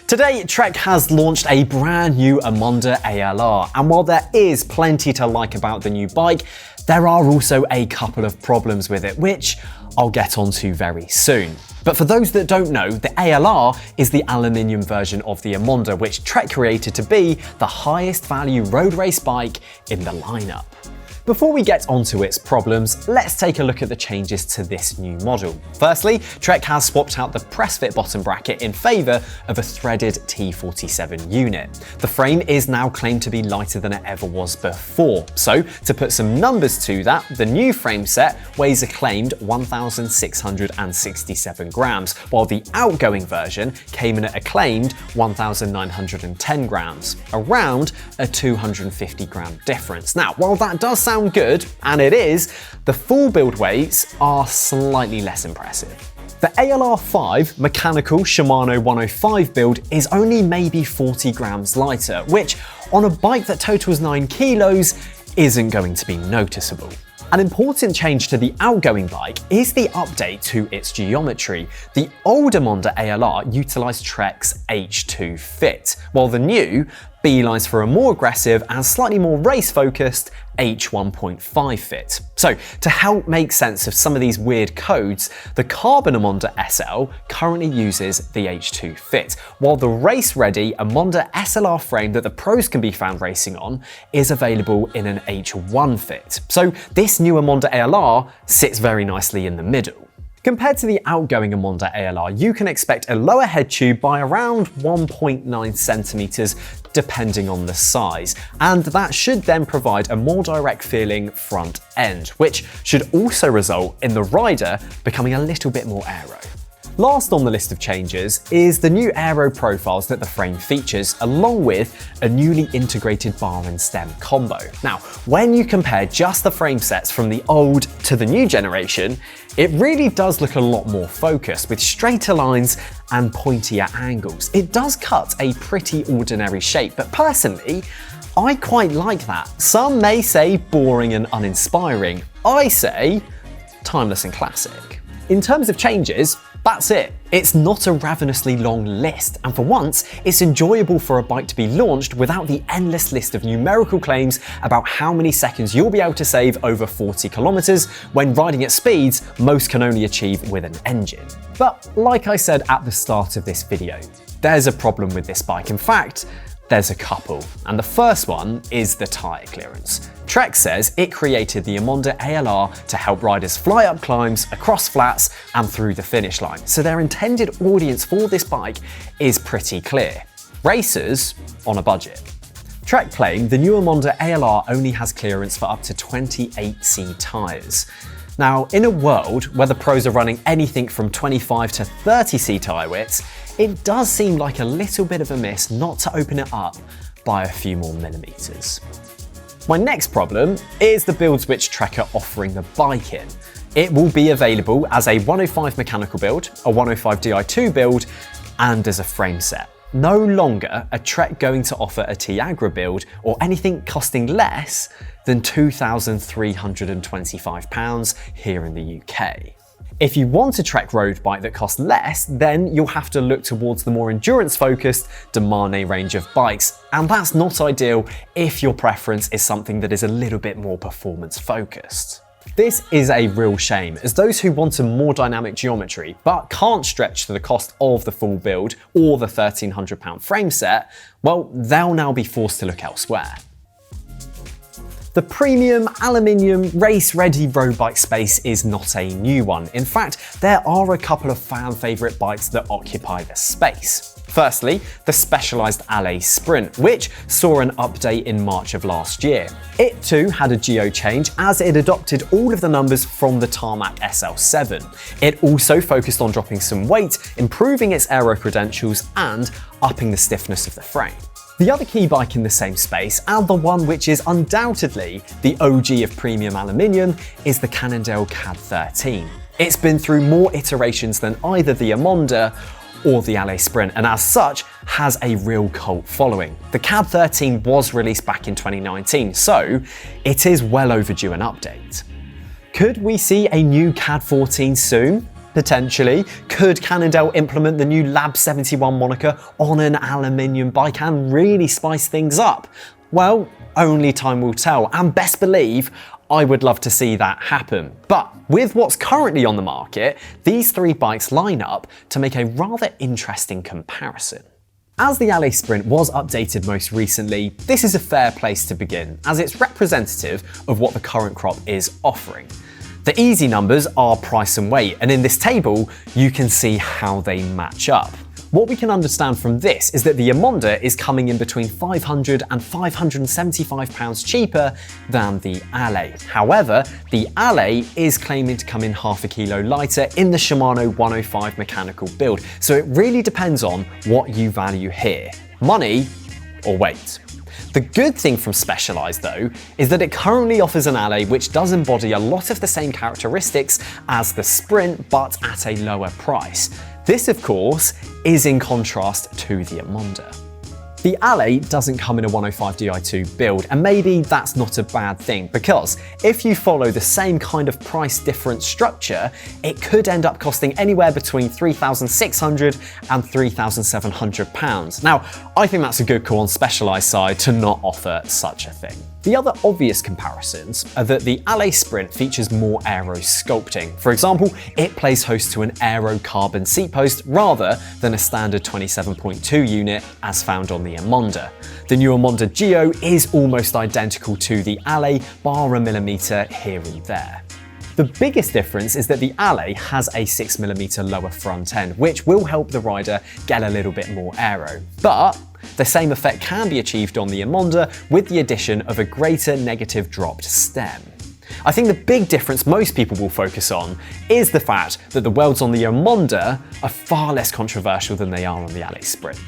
Today, Trek has launched a brand new Emonda ALR, and while there is plenty to like about the new bike, there are also a couple of problems with it, which I'll get onto very soon. But for those that don't know, the ALR is the aluminium version of the Emonda, which Trek created to be the highest value road race bike in the lineup. Before we get onto its problems, let's take a look at the changes to this new model. Firstly, Trek has swapped out the press-fit bottom bracket in favour of a threaded T47 unit. The frame is now claimed to be lighter than it ever was before. So, to put some numbers to that, the new frame set weighs a claimed 1,667 grams, while the outgoing version came in at a claimed 1,910 grams, around a 250 gram difference. Now, while that does sound good, and it is, the full build weights are slightly less impressive. The ALR5 mechanical Shimano 105 build is only maybe 40 grams lighter, which on a bike that totals 9 kilos isn't going to be noticeable. An important change to the outgoing bike is the update to its geometry. The old Emonda ALR utilised Trek's H2 fit, while the new beelines for a more aggressive and slightly more race-focused H1.5 fit. So, to help make sense of some of these weird codes, the carbon Emonda SL currently uses the H2 fit, while the race-ready Emonda SLR frame that the pros can be found racing on is available in an H1 fit. So this new Emonda ALR sits very nicely in the middle. Compared to the outgoing Emonda ALR, you can expect a lower head tube by around 1.9 centimeters, depending on the size, and that should then provide a more direct feeling front end, which should also result in the rider becoming a little bit more aero. Last on the list of changes is the new aero profiles that the frame features, along with a newly integrated bar and stem combo. Now, when you compare just the frame sets from the old to the new generation, it really does look a lot more focused, with straighter lines and pointier angles. It does cut a pretty ordinary shape, but personally, I quite like that. Some may say boring and uninspiring. I say timeless and classic. In terms of changes, that's it. It's not a ravenously long list, and for once, it's enjoyable for a bike to be launched without the endless list of numerical claims about how many seconds you'll be able to save over 40 kilometers when riding at speeds most can only achieve with an engine. But like I said at the start of this video, there's a problem with this bike. In fact, there's a couple, and the first one is the tyre clearance. Trek says it created the Emonda ALR to help riders fly up climbs, across flats, and through the finish line, so their intended audience for this bike is pretty clear: racers on a budget. Trek claim the new Emonda ALR only has clearance for up to 28C tyres. Now, in a world where the pros are running anything from 25 to 30C tyre widths, it does seem like a little bit of a miss not to open it up by a few more millimeters. My next problem is the builds which Trek are offering the bike in. It will be available as a 105 mechanical build, a 105 Di2 build, and as a frame set. No longer are Trek going to offer a Tiagra build or anything costing less than £2,325 here in the UK. If you want a Trek road bike that costs less, then you'll have to look towards the more endurance-focused Demane range of bikes, and that's not ideal if your preference is something that is a little bit more performance-focused. This is a real shame, as those who want a more dynamic geometry but can't stretch to the cost of the full build or the £1,300 frame set, well, they'll now be forced to look elsewhere. The premium aluminium race-ready road bike space is not a new one. In fact, there are a couple of fan favourite bikes that occupy the space. Firstly, the specialised Allez Sprint, which saw an update in March of last year. It too had a geo change as it adopted all of the numbers from the Tarmac SL7. It also focused on dropping some weight, improving its aero credentials, and upping the stiffness of the frame. The other key bike in the same space, and the one which is undoubtedly the OG of premium aluminium, is the Cannondale Caad13. It's been through more iterations than either the Emonda or the Allez Sprint, and as such has a real cult following. The Caad13 was released back in 2019, so it is well overdue an update. Could we see a new Caad14 soon? Potentially. Could Cannondale implement the new Lab 71 moniker on an aluminium bike and really spice things up? Well, only time will tell, and best believe I would love to see that happen. But with what's currently on the market, these three bikes line up to make a rather interesting comparison. As the Allez Sprint was updated most recently, this is a fair place to begin, as it's representative of what the current crop is offering. The easy numbers are price and weight, and in this table, you can see how they match up. What we can understand from this is that the Emonda is coming in between £500 and £575 cheaper than the Allez. However, the Allez is claiming to come in half a kilo lighter in the Shimano 105 mechanical build, so it really depends on what you value here, money or weight. The good thing from Specialized though is that it currently offers an Allez which does embody a lot of the same characteristics as the Sprint but at a lower price. This of course is in contrast to the Emonda. The Allez doesn't come in a 105 Di2 build, and maybe that's not a bad thing, because if you follow the same kind of price difference structure, it could end up costing anywhere between £3,600 and £3,700. Now, I think that's a good call on Specialized side to not offer such a thing. The other obvious comparisons are that the Allez Sprint features more aero sculpting. For example, it plays host to an aero carbon seat post rather than a standard 27.2 unit as found on the Emonda. The new Emonda Geo is almost identical to the Allez, bar a millimetre here and there. The biggest difference is that the Allez has a 6mm lower front end, which will help the rider get a little bit more aero. But the same effect can be achieved on the Emonda with the addition of a greater negative dropped stem. I think the big difference most people will focus on is the fact that the welds on the Emonda are far less controversial than they are on the Allez Sprint.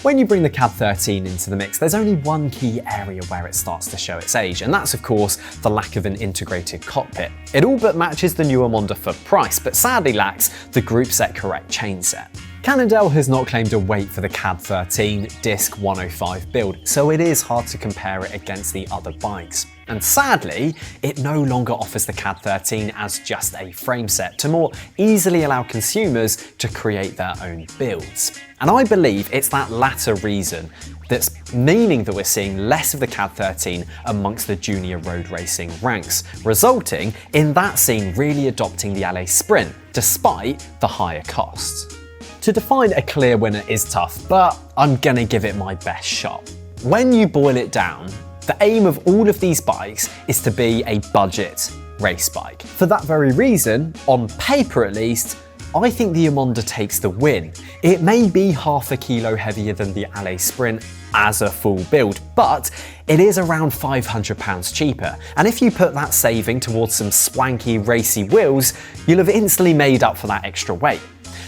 When you bring the Caad13 into the mix, there's only one key area where it starts to show its age, and that's of course the lack of an integrated cockpit. It all but matches the new Emonda for price, but sadly lacks the group set correct chainset. Cannondale has not claimed a weight for the Caad13 Disc 105 build, so it is hard to compare it against the other bikes. And sadly, it no longer offers the Caad13 as just a frame set to more easily allow consumers to create their own builds. And I believe it's that latter reason that's meaning that we're seeing less of the Caad13 amongst the junior road racing ranks, resulting in that scene really adopting the Allez Sprint, despite the higher costs. To define a clear winner is tough, but I'm gonna give it my best shot. When you boil it down, the aim of all of these bikes is to be a budget race bike. For that very reason, on paper at least, I think the Emonda takes the win. It may be half a kilo heavier than the Allez Sprint as a full build, but it is around £500 cheaper. And if you put that saving towards some swanky racy wheels, you'll have instantly made up for that extra weight.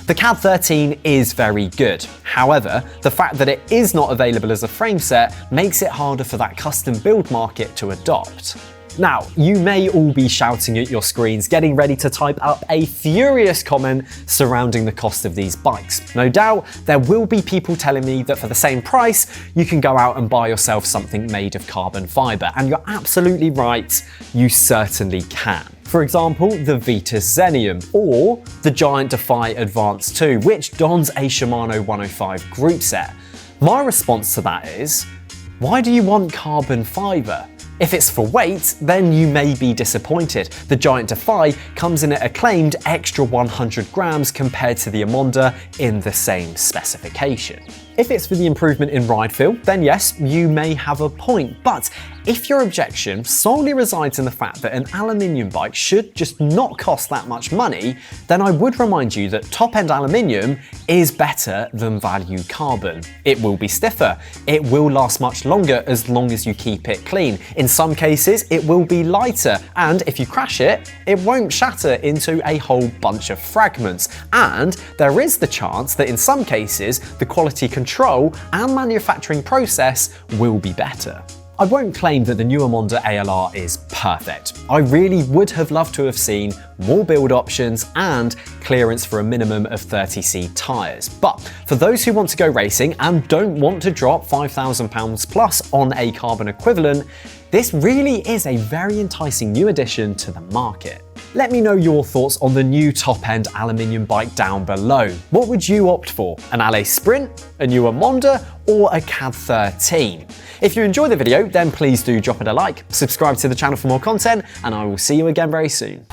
The Caad13 is very good. However, the fact that it is not available as a frame set makes it harder for that custom build market to adopt. Now, you may all be shouting at your screens, getting ready to type up a furious comment surrounding the cost of these bikes. No doubt, there will be people telling me that for the same price, you can go out and buy yourself something made of carbon fibre, and you're absolutely right, you certainly can. For example, the Vitus Xenium, or the Giant Defy Advance 2, which dons a Shimano 105 group set. My response to that is, why do you want carbon fibre? If it's for weight, then you may be disappointed. The Giant Defy comes in at a claimed extra 100 grams compared to the Emonda in the same specification. If it's for the improvement in ride feel, then yes, you may have a point. But if your objection solely resides in the fact that an aluminium bike should just not cost that much money, then I would remind you that top-end aluminium is better than value carbon. It will be stiffer, it will last much longer as long as you keep it clean. In some cases, it will be lighter, and if you crash it, it won't shatter into a whole bunch of fragments. And there is the chance that in some cases, the quality control and manufacturing process will be better. I won't claim that the new Emonda ALR is perfect. I really would have loved to have seen more build options, and clearance for a minimum of 30C tyres. But for those who want to go racing and don't want to drop £5,000 plus on a carbon equivalent, this really is a very enticing new addition to the market. Let me know your thoughts on the new top-end aluminium bike down below. What would you opt for? An Allez Sprint, a new Emonda, or a Caad13? If you enjoyed the video, then please do drop it a like, subscribe to the channel for more content, and I will see you again very soon.